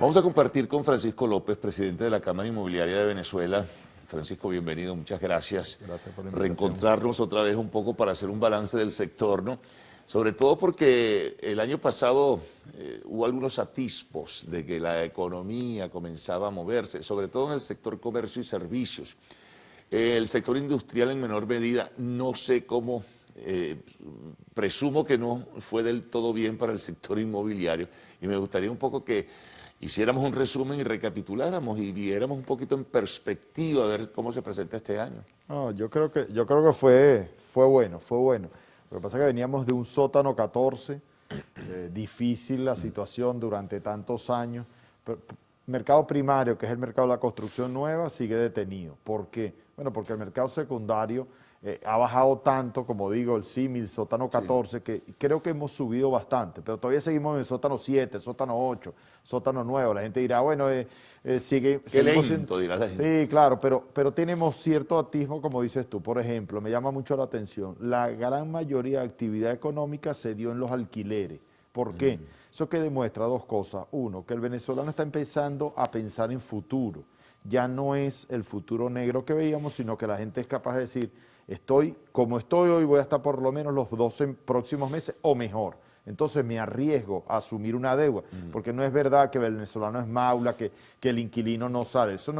Vamos a compartir con Francisco López, presidente de la Cámara Inmobiliaria de Venezuela. Francisco, bienvenido, muchas gracias. Gracias por la invitación. Reencontrarnos otra vez un poco para hacer un balance del sector, ¿no? Sobre todo porque el año pasado hubo algunos atisbos de que la economía comenzaba a moverse, sobre todo en el sector comercio y servicios. El sector industrial en menor medida, no sé cómo, presumo que no fue del todo bien para el sector inmobiliario, y me gustaría un poco que hiciéramos un resumen y recapituláramos y viéramos un poquito en perspectiva a ver cómo se presenta este año. No, yo creo que fue bueno. Lo que pasa es que veníamos de un sótano 14, difícil la situación durante tantos años. Mercado primario, que es el mercado de la construcción nueva, sigue detenido. ¿Por qué? Bueno, porque el mercado secundario ha bajado tanto, como digo, el símil, sótano 14, sí, que creo que hemos subido bastante, pero todavía seguimos en el sótano 7, sótano 8, sótano 9. La gente dirá, bueno, sigue... Qué lento, dirá la gente. Sí, claro, pero tenemos cierto atismo, como dices tú. Por ejemplo, me llama mucho la atención, la gran mayoría de actividad económica se dio en los alquileres. ¿Por qué? Eso que demuestra dos cosas. Uno, que el venezolano está empezando a pensar en futuro. Ya no es el futuro negro que veíamos, sino que la gente es capaz de decir, como estoy hoy, voy a estar por lo menos los 12 próximos meses o mejor. Entonces me arriesgo a asumir una deuda, porque no es verdad que el venezolano es maula, que el inquilino no sale. Eso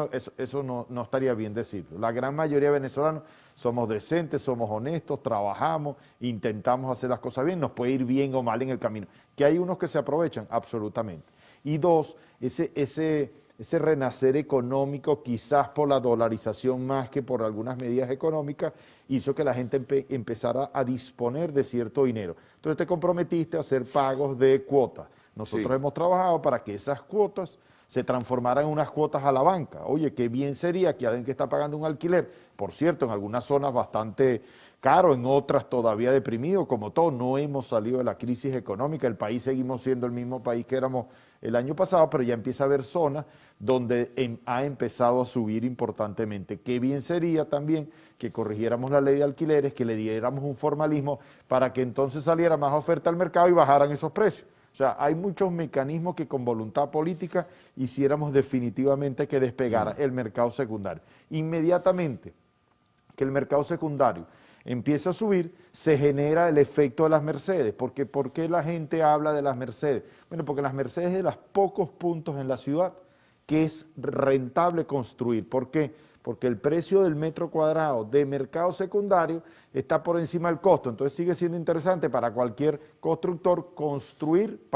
no estaría bien decirlo. La gran mayoría de venezolanos somos decentes, somos honestos, trabajamos, intentamos hacer las cosas bien, nos puede ir bien o mal en el camino. Que hay unos que se aprovechan, absolutamente. Y dos, ese renacer económico, quizás por la dolarización más que por algunas medidas económicas, hizo que la gente empezara a disponer de cierto dinero. Entonces te comprometiste a hacer pagos de cuotas. Nosotros hemos trabajado para que esas cuotas se transformaran en unas cuotas a la banca. Oye, qué bien sería que alguien que está pagando un alquiler, por cierto, en algunas zonas bastante caro, en otras todavía deprimido, como todo, no hemos salido de la crisis económica, el país seguimos siendo el mismo país que éramos el año pasado, pero ya empieza a haber zonas donde ha empezado a subir importantemente. Qué bien sería también que corrigiéramos la ley de alquileres, que le diéramos un formalismo para que entonces saliera más oferta al mercado y bajaran esos precios. O sea, hay muchos mecanismos que con voluntad política hiciéramos definitivamente que despegara el mercado secundario. Inmediatamente que el mercado secundario empieza a subir, se genera el efecto de las Mercedes. Porque, ¿por qué la gente habla de las Mercedes? Bueno, porque las Mercedes es de los pocos puntos en la ciudad que es rentable construir. ¿Por qué? Porque el precio del metro cuadrado de mercado secundario está por encima del costo. Entonces sigue siendo interesante para cualquier constructor construir,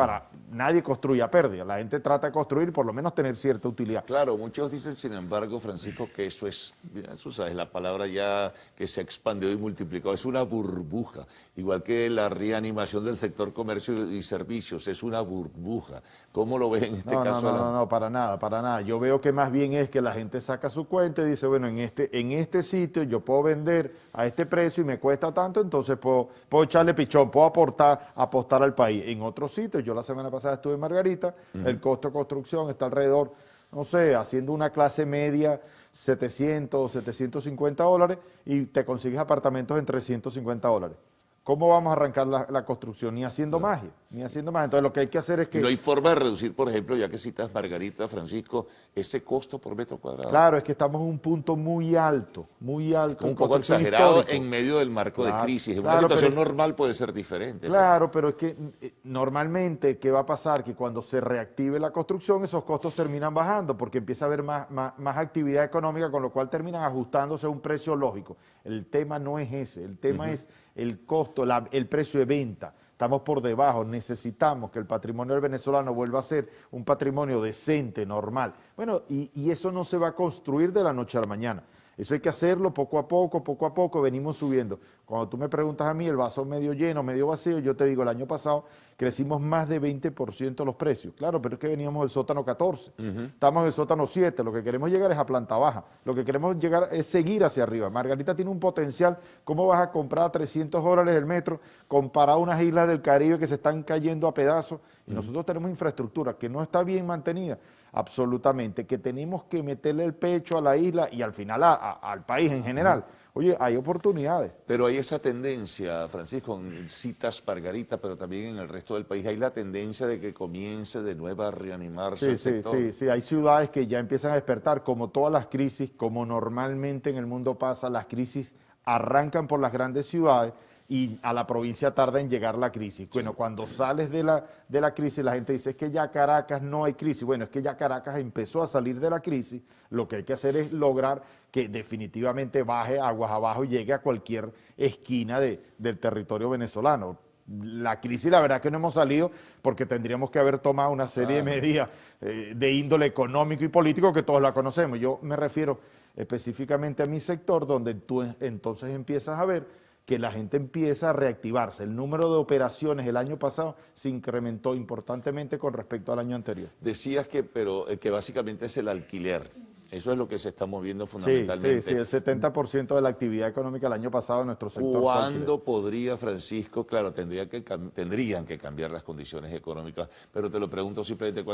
nadie construye a pérdida. La gente trata de construir, por lo menos tener cierta utilidad. Claro, muchos dicen, sin embargo, Francisco, que eso es, tú sabes, la palabra ya que se ha expandido y multiplicado, es una burbuja. Igual que la reanimación del sector comercio y servicios, es una burbuja. ¿Cómo lo ves en este caso? No, para nada. Yo veo que más bien es que la gente saca su cuenta y dice, bueno, en este sitio yo puedo vender a este precio y me cuesta tanto, entonces puedo echarle pichón, puedo apostar al país. En otros sitios, yo la semana pasada estuve en Margarita, el costo de construcción está alrededor, no sé, haciendo una clase media, 700, 750 dólares, y te consigues apartamentos en 350 dólares. ¿Cómo vamos a arrancar la construcción? Ni haciendo magia. Entonces lo que hay que hacer es que... No hay forma de reducir, por ejemplo, ya que citas Margarita, Francisco, ese costo por metro cuadrado. Claro, es que estamos en un punto muy alto. Un poco exagerado en medio del marco de crisis. En una situación normal puede ser diferente. Claro, pero es que normalmente, ¿qué va a pasar? Que cuando se reactive la construcción, esos costos terminan bajando porque empieza a haber más actividad económica, con lo cual terminan ajustándose a un precio lógico. El tema no es ese, el tema es el costo, el precio de venta. Estamos por debajo, necesitamos que el patrimonio del venezolano vuelva a ser un patrimonio decente, normal. Bueno, y eso no se va a construir de la noche a la mañana. Eso hay que hacerlo poco a poco, venimos subiendo. Cuando tú me preguntas a mí el vaso medio lleno, medio vacío, yo te digo, el año pasado crecimos más de 20% los precios. Claro, pero es que veníamos del sótano 14, estamos en el sótano 7, lo que queremos llegar es a planta baja, lo que queremos llegar es seguir hacia arriba. Margarita tiene un potencial, ¿cómo vas a comprar a 300 dólares el metro comparado a unas islas del Caribe que se están cayendo a pedazos? Y nosotros tenemos infraestructura que no está bien mantenida, absolutamente, que tenemos que meterle el pecho a la isla y al final al país en general. Oye, hay oportunidades. Pero hay esa tendencia, Francisco, en Citas, Margarita, pero también en el resto del país, hay la tendencia de que comience de nuevo a reanimarse el Sí, sí, sector. sí, sí, hay ciudades que ya empiezan a despertar, como todas las crisis, como normalmente en el mundo pasa, las crisis arrancan por las grandes ciudades y a la provincia tarda en llegar la crisis. Bueno, cuando sales de la crisis, la gente dice, es que ya Caracas no hay crisis. Bueno, es que ya Caracas empezó a salir de la crisis, lo que hay que hacer es lograr que definitivamente baje aguas abajo y llegue a cualquier esquina del territorio venezolano. La crisis, la verdad que no hemos salido porque tendríamos que haber tomado una serie de medidas de índole económico y político que todos la conocemos. Yo me refiero específicamente a mi sector, donde tú entonces empiezas a ver que la gente empieza a reactivarse. El número de operaciones el año pasado se incrementó importantemente con respecto al año anterior. Decías que, pero que básicamente es el alquiler. Eso es lo que se está moviendo Sí, fundamentalmente. sí, el 70% de la actividad económica el año pasado en nuestro sector fue alquiler. ¿Cuándo podría, Francisco? Claro, tendrían que cambiar las condiciones económicas, pero te lo pregunto simplemente,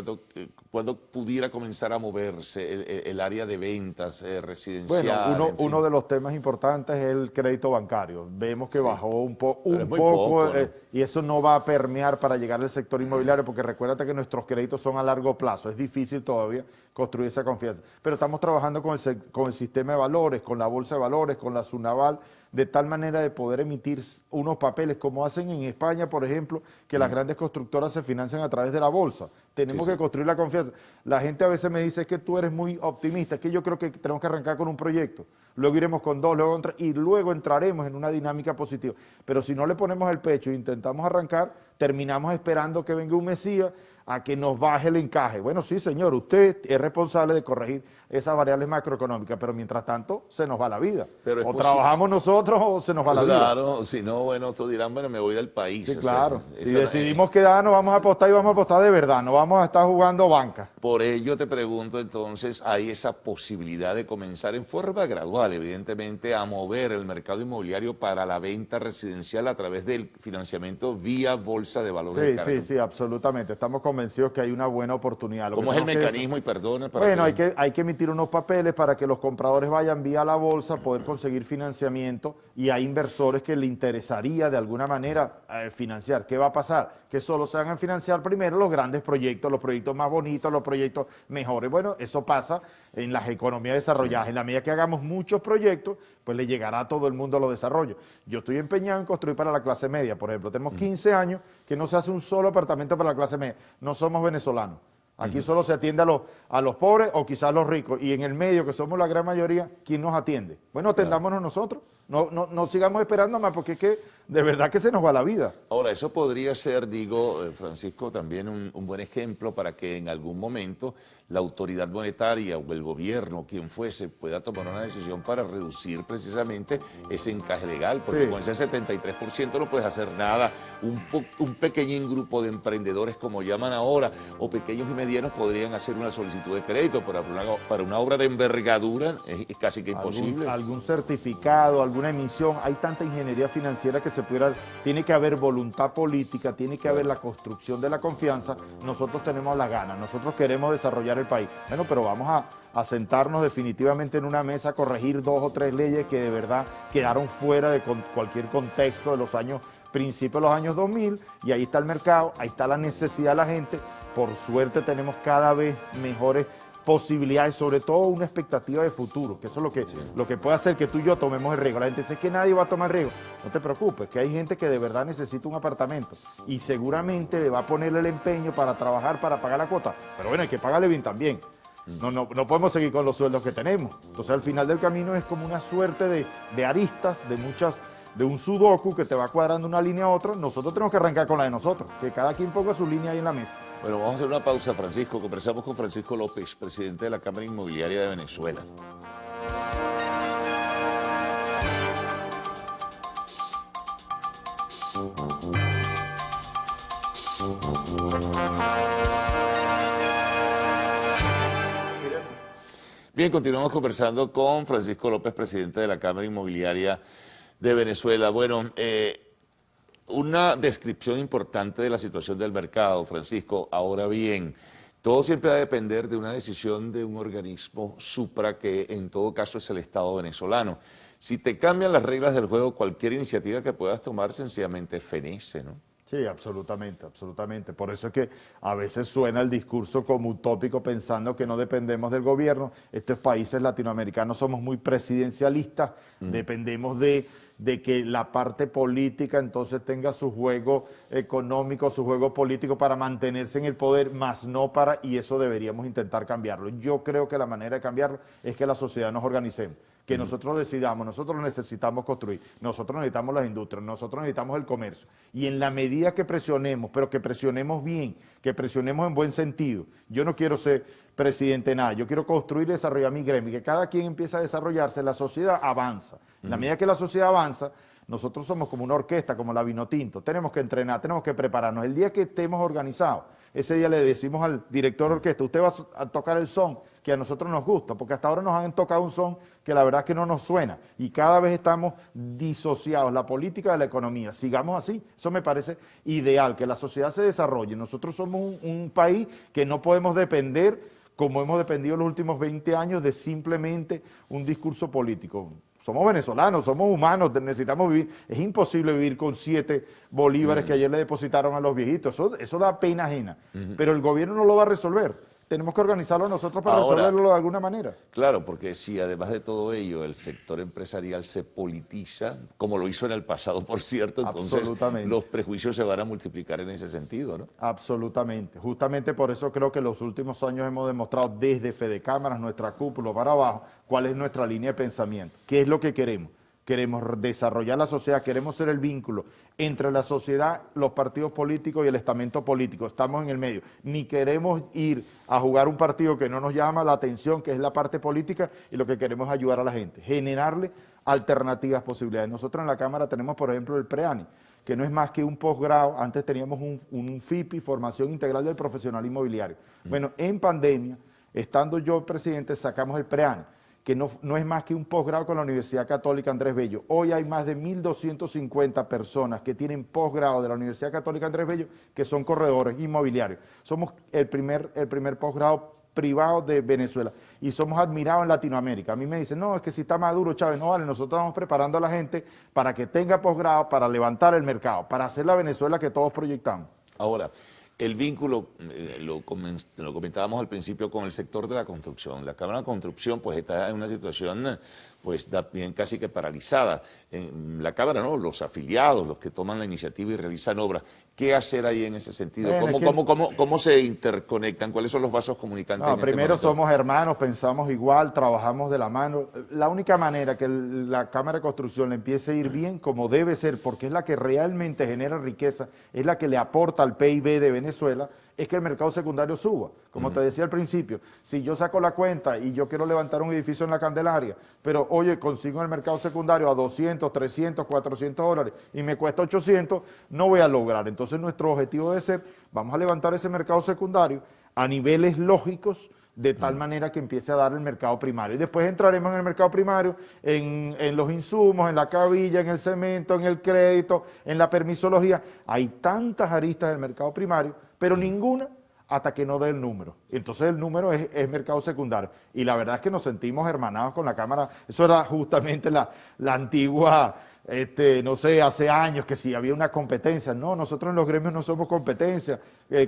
¿cuándo pudiera comenzar a moverse el área de ventas residencial? Bueno, en fin? uno de los temas importantes es el crédito bancario. Vemos que Sí. bajó un Pero es muy poco, poco, ¿no? y eso no va a permear para llegar al sector inmobiliario, porque recuérdate que nuestros créditos son a largo plazo. Es difícil todavía construir esa confianza. Pero estamos trabajando con el sistema de valores, con la bolsa de valores, con la SUNAVAL, de tal manera de poder emitir unos papeles, como hacen en España, por ejemplo, que las grandes constructoras se financian a través de la bolsa. Tenemos que construir la confianza. La gente a veces me dice, es que tú eres muy optimista, es que yo creo que tenemos que arrancar con un proyecto, luego iremos con dos, luego y luego entraremos en una dinámica positiva. Pero si no le ponemos el pecho e intentamos arrancar, terminamos esperando que venga un Mesías a que nos baje el encaje. Bueno, sí, señor, usted es responsable de corregir esas variables macroeconómicas, pero mientras tanto se nos va la vida. Pero O trabajamos nosotros o se nos va la vida. Claro, si no, bueno, otros dirán, bueno, me voy del país. Sí, O sea, claro. Si esa- decidimos quedarnos, vamos a apostar y vamos a apostar de verdad, no vamos a estar jugando banca. Por ello te pregunto entonces, ¿hay esa posibilidad de comenzar en forma gradual, evidentemente, a mover el mercado inmobiliario para la venta residencial a través del financiamiento vía Bolsa de Valores de Sí, sí, Caracas? sí, absolutamente. Estamos convencidos que hay una buena oportunidad. Lo que ¿Cómo es el tenemos que mecanismo? Y perdona para Bueno, hay que emitir unos papeles para que los compradores vayan vía la bolsa, poder conseguir financiamiento, y hay inversores que le interesaría de alguna manera financiar. ¿Qué va a pasar? Que solo se hagan financiar primero los grandes proyectos, los proyectos más bonitos, los proyectos mejores. Bueno, eso pasa en las economías desarrolladas. En la medida que hagamos muchos proyectos, pues le llegará a todo el mundo a los desarrollos. Yo estoy empeñado en construir para la clase media, por ejemplo. Tenemos 15 años que no se hace un solo apartamento para la clase media. No somos venezolanos. Aquí solo se atiende a los pobres o quizás a los ricos. Y en el medio, que somos la gran mayoría, ¿quién nos atiende? Bueno, atendámonos nosotros. No sigamos esperando más, porque es que de verdad que se nos va la vida. Ahora, eso podría ser, digo, Francisco, también un buen ejemplo para que en algún momento la autoridad monetaria o el gobierno, quien fuese, pueda tomar una decisión para reducir precisamente ese encaje legal, porque Sí. con ese 73% no puedes hacer nada. Un pequeño grupo de emprendedores, como llaman ahora, o pequeños y medianos, podrían hacer una solicitud de crédito para una obra de envergadura, es casi que imposible. Algún certificado, alguna emisión. Hay tanta ingeniería financiera que se pudiera. Tiene que haber voluntad política, tiene que haber la construcción de la confianza. Nosotros tenemos las ganas, nosotros queremos desarrollar el país. Bueno, pero vamos a sentarnos definitivamente en una mesa a corregir 2 o 3 leyes que de verdad quedaron fuera de cualquier contexto de los principios de los años 2000, y ahí está el mercado, ahí está la necesidad de la gente. Por suerte tenemos cada vez mejores posibilidades, sobre todo una expectativa de futuro, que eso es lo que puede hacer que tú y yo tomemos el riesgo. La gente dice que nadie va a tomar riesgo. No te preocupes, que hay gente que de verdad necesita un apartamento y seguramente le va a poner el empeño para trabajar, para pagar la cuota. Pero bueno, hay que pagarle bien también. No podemos seguir con los sueldos que tenemos. Entonces al final del camino es como una suerte de aristas, de un sudoku que te va cuadrando una línea a otra. Nosotros tenemos que arrancar con la de nosotros, que cada quien ponga su línea ahí en la mesa. Bueno, vamos a hacer una pausa, Francisco. Conversamos con Francisco López, presidente de la Cámara Inmobiliaria de Venezuela. Bien, continuamos conversando con Francisco López, presidente de la Cámara Inmobiliaria de Venezuela. Bueno, una descripción importante de la situación del mercado, Francisco. Ahora bien, todo siempre va a depender de una decisión de un organismo supra, que en todo caso es el Estado venezolano. Si te cambian las reglas del juego, cualquier iniciativa que puedas tomar sencillamente fenece, ¿no? Sí, absolutamente, absolutamente. Por eso es que a veces suena el discurso como utópico pensando que no dependemos del gobierno. Estos países latinoamericanos somos muy presidencialistas, dependemos de que la parte política entonces tenga su juego económico, su juego político para mantenerse en el poder, más no para, y eso deberíamos intentar cambiarlo. Yo creo que la manera de cambiarlo es que la sociedad nos organicemos, que nosotros decidamos, nosotros necesitamos construir, nosotros necesitamos las industrias, nosotros necesitamos el comercio. Y en la medida que presionemos, pero que presionemos bien, que presionemos en buen sentido. Yo no quiero ser presidente de nada, yo quiero construir y desarrollar mi gremio, y que cada quien empiece a desarrollarse, la sociedad avanza. En la medida que la sociedad avanza, nosotros somos como una orquesta, como la Vinotinto, tenemos que entrenar, tenemos que prepararnos. El día que estemos organizados, ese día le decimos al director de orquesta, usted va a tocar el son que a nosotros nos gusta, porque hasta ahora nos han tocado un son que la verdad es que no nos suena, y cada vez estamos disociados, la política de la economía. Sigamos así, eso me parece ideal, que la sociedad se desarrolle. Nosotros somos un país que no podemos depender, como hemos dependido los últimos 20 años, de simplemente un discurso político. Somos venezolanos, somos humanos, necesitamos vivir. Es imposible vivir con 7 bolívares que ayer le depositaron a los viejitos. Eso da pena ajena. Pero el gobierno no lo va a resolver. Tenemos que organizarlo nosotros para resolverlo de alguna manera. Claro, porque si además de todo ello el sector empresarial se politiza, como lo hizo en el pasado, por cierto, entonces los prejuicios se van a multiplicar en ese sentido, ¿no? Absolutamente. Justamente por eso creo que los últimos años hemos demostrado desde Fedecámaras, nuestra cúpula para abajo, cuál es nuestra línea de pensamiento, qué es lo que queremos. Queremos desarrollar la sociedad, queremos ser el vínculo entre la sociedad, los partidos políticos y el estamento político. Estamos en el medio. Ni queremos ir a jugar un partido que no nos llama la atención, que es la parte política, y lo que queremos es ayudar a la gente, generarle alternativas, posibilidades. Nosotros en la Cámara tenemos, por ejemplo, el PREANI, que no es más que un posgrado. Antes teníamos un FIPI, Formación Integral del Profesional Inmobiliario. Bueno, en pandemia, estando yo presidente, sacamos el PREANI, que no es más que un posgrado con la Universidad Católica Andrés Bello. Hoy hay más de 1.250 personas que tienen posgrado de la Universidad Católica Andrés Bello que son corredores inmobiliarios. Somos el primer posgrado privado de Venezuela y somos admirados en Latinoamérica. A mí me dicen, no, es que si está Maduro, Chávez, no vale, nosotros estamos preparando a la gente para que tenga posgrado, para levantar el mercado, para hacer la Venezuela que todos proyectamos. Ahora, el vínculo, lo comentábamos al principio, con el sector de la construcción. La Cámara de Construcción pues está en una situación pues bien casi que paralizada. En la Cámara, ¿no? Los afiliados, los que toman la iniciativa y realizan obras. ¿Qué hacer ahí en ese sentido? ¿Cómo se interconectan? ¿Cuáles son los vasos comunicantes? No, primero somos hermanos, pensamos igual, trabajamos de la mano. La única manera que la Cámara de Construcción le empiece a ir bien, como debe ser, porque es la que realmente genera riqueza, es la que le aporta al PIB de Venezuela, es que el mercado secundario suba. Como te decía al principio, si yo saco la cuenta y yo quiero levantar un edificio en la Candelaria, pero oye, consigo en el mercado secundario a 200, 300, 400 dólares y me cuesta 800, no voy a lograr. Entonces nuestro objetivo debe ser, vamos a levantar ese mercado secundario a niveles lógicos, de tal manera que empiece a dar el mercado primario. Y después entraremos en el mercado primario, en los insumos, en la cabilla, en el cemento, en el crédito, en la permisología. Hay tantas aristas del mercado primario, pero ninguna hasta que no dé el número. Entonces el número es mercado secundario. Y la verdad es que nos sentimos hermanados con la Cámara. Eso era justamente la antigua, no sé, hace años que si había una competencia. No, nosotros en los gremios no somos competencia.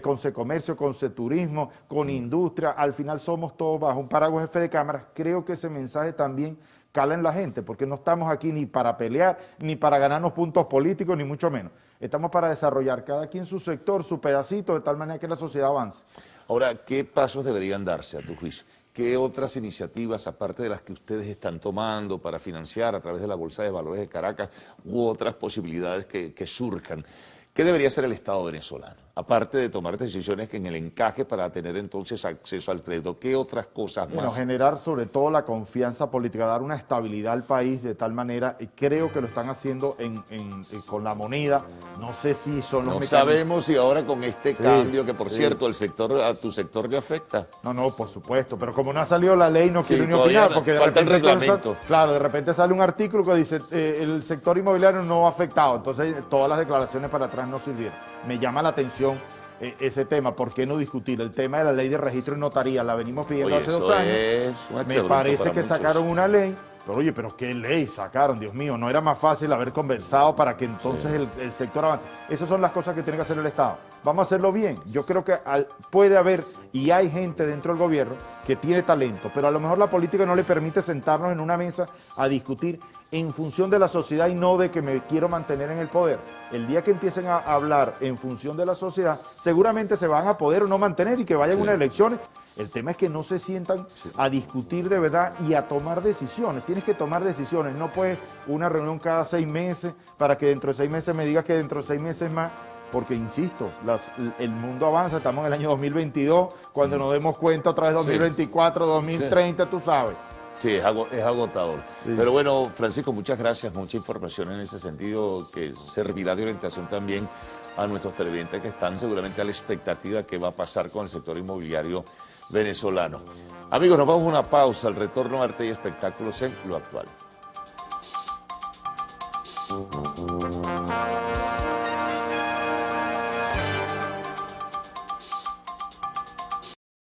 Con Secomercio, con Seturismo, con Industria, al final somos todos bajo un paraguas de Fedecámaras. Creo que ese mensaje también cala en la gente, porque no estamos aquí ni para pelear, ni para ganarnos puntos políticos, ni mucho menos. Estamos para desarrollar cada quien su sector, su pedacito, de tal manera que la sociedad avance. Ahora, ¿qué pasos deberían darse a tu juicio? ¿Qué otras iniciativas, aparte de las que ustedes están tomando para financiar a través de la Bolsa de Valores de Caracas, u otras posibilidades que surjan? ¿Qué debería hacer el Estado venezolano? Aparte de tomar decisiones que en el encaje para tener entonces acceso al crédito, ¿qué otras cosas más? Bueno, generar sobre todo la confianza política, dar una estabilidad al país de tal manera, y creo que lo están haciendo con la moneda. No sé si son los mecanismos. No sabemos si ahora con este cambio, que por cierto, a tu sector le afecta. No, por supuesto, pero como no ha salido la ley, no quiero ni opinar, porque de falta repente el reglamento. Claro, de repente sale un artículo que dice el sector inmobiliario no ha afectado, entonces todas las declaraciones para atrás no sirvieron. Me llama la atención ese tema. ¿Por qué no discutir? El tema de la ley de registro y notaría, la venimos pidiendo hace 2 años. Me parece que sacaron una ley Pero oye, pero qué ley sacaron, Dios mío, no era más fácil haber conversado para que entonces el sector avance. Esas son las cosas que tiene que hacer el Estado. Vamos a hacerlo bien. Yo creo que puede haber, y hay gente dentro del gobierno que tiene talento, pero a lo mejor la política no le permite sentarnos en una mesa a discutir en función de la sociedad y no de que me quiero mantener en el poder. El día que empiecen a hablar en función de la sociedad, seguramente se van a poder o no mantener y que vayan unas elecciones. El tema es que no se sientan a discutir de verdad y a tomar decisiones. Tienes que tomar decisiones. No puedes una reunión cada 6 meses para que dentro de 6 meses me digas que dentro de 6 meses más. Porque, insisto, el mundo avanza. Estamos en el año 2022. Cuando nos demos cuenta otra vez 2024, 2030, tú sabes. Sí, es agotador. Sí. Pero bueno, Francisco, muchas gracias. Mucha información en ese sentido que servirá de orientación también a nuestros televidentes que están seguramente a la expectativa de qué va a pasar con el sector inmobiliario venezolano. Amigos, nos vamos a una pausa. Al retorno, arte y espectáculos en Lo Actual.